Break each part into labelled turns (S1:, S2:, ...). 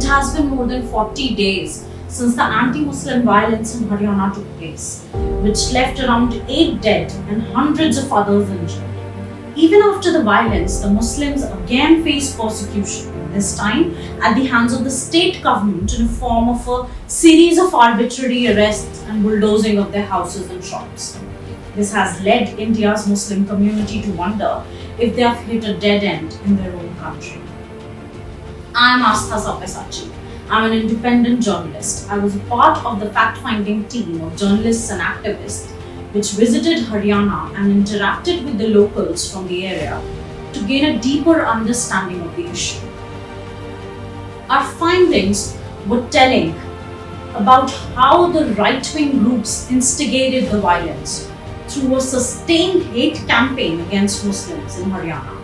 S1: has been more than 40 days since the anti-Muslim violence in Haryana took place, which left around 8 dead and hundreds of others injured. Even after the violence, the Muslims again face persecution, this time at the hands of the state government in the form of a series of arbitrary arrests and bulldozing of their houses and shops. This has led India's Muslim community to wonder if they have hit a dead end in their own country. I am Astha Sapaisachi. I am an independent journalist. I was a part of the fact-finding team of journalists and activists which visited Haryana and interacted with the locals from the area to gain a deeper understanding of the issue. Our findings were telling about how the right-wing groups instigated the violence through a sustained hate campaign against Muslims in Haryana.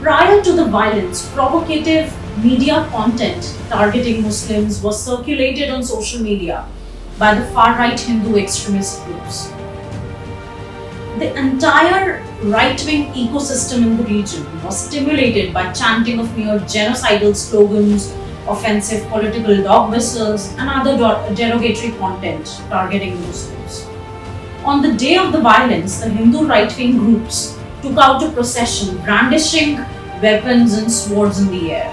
S1: Prior to the violence, provocative media content targeting Muslims was circulated on social media by the far-right Hindu extremist groups. The entire right-wing ecosystem in the region was stimulated by chanting of near genocidal slogans, offensive political dog whistles, and other derogatory content targeting Muslims. On the day of the violence, the Hindu right-wing groups took out a procession brandishing weapons and swords in the air.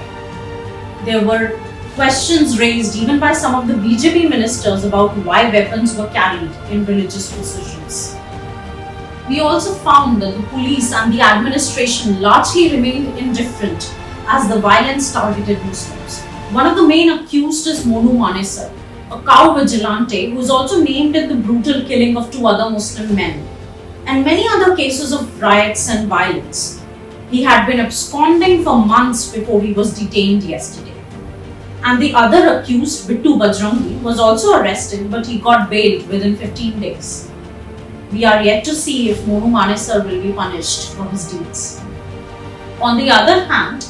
S1: There were questions raised even by some of the BJP ministers about why weapons were carried in religious processions. We also found that the police and the administration largely remained indifferent as the violence targeted Muslims. One of the main accused is Monu Manesar, a cow vigilante who is also named in the brutal killing of 2 other Muslim men, and many other cases of riots and violence. He had been absconding for months before he was detained yesterday. And the other accused, Bittu Bajrangi, was also arrested, but he got bailed within 15 days. We are yet to see if Monu Manesar will be punished for his deeds. On the other hand,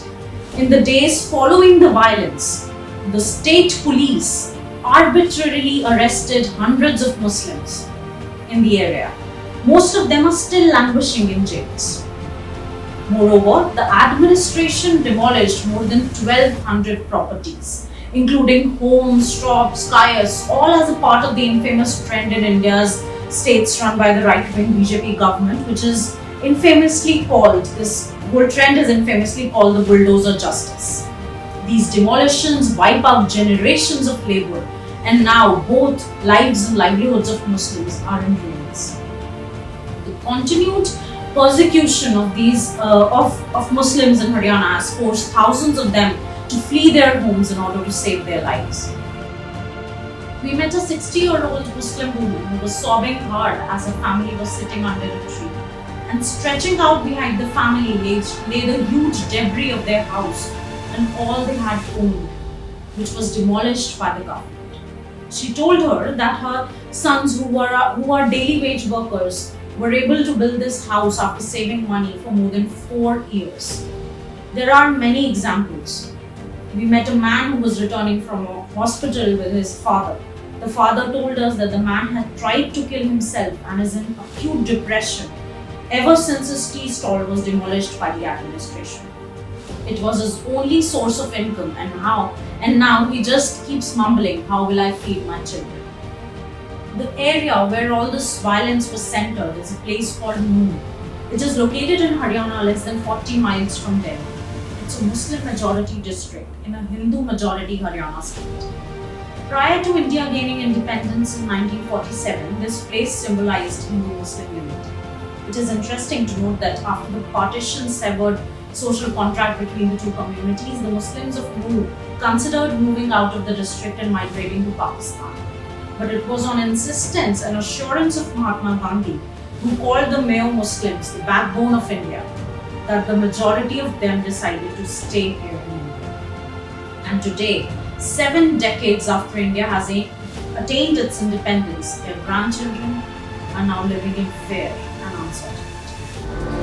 S1: in the days following the violence, the state police arbitrarily arrested hundreds of Muslims in the area. Most of them are still languishing in jails. Moreover, the administration demolished more than 1,200 properties, including homes, shops, kiosks, all as a part of the infamous trend in India's states run by the right-wing BJP government, which is infamously called, this whole trend is infamously called the bulldozer justice. These demolitions wipe out generations of labor, and now both lives and livelihoods of Muslims are in ruins. The continued persecution of Muslims in Haryana has forced thousands of them to flee their homes in order to save their lives. We met a 60-year-old Muslim woman who was sobbing hard as her family was sitting under a tree, and stretching out behind the family lay the huge debris of their house and all they had owned, which was demolished by the government. She told her that her sons, who are daily wage workers, were able to build this house after saving money for more than 4 years. There are many examples. We met a man who was returning from a hospital with his father. The father told us that the man had tried to kill himself and is in acute depression ever since his tea stall was demolished by the administration. It was his only source of income, and now he just keeps mumbling, "How will I feed my children?" The area where all this violence was centered is a place called Noon. It is located in Haryana, less than 40 miles from Delhi. It's a Muslim majority district in a Hindu majority Haryana state. Prior to India gaining independence in 1947, this place symbolized Hindu-Muslim unity. It is interesting to note that after the partition severed social contract between the two communities, the Muslims of Noor considered moving out of the district and migrating to Pakistan. But it was on insistence and assurance of Mahatma Gandhi, who called the Mayo Muslims the backbone of India, that the majority of them decided to stay here in India. And today, 7 decades after India has attained its independence, their grandchildren are now living in fear and uncertainty.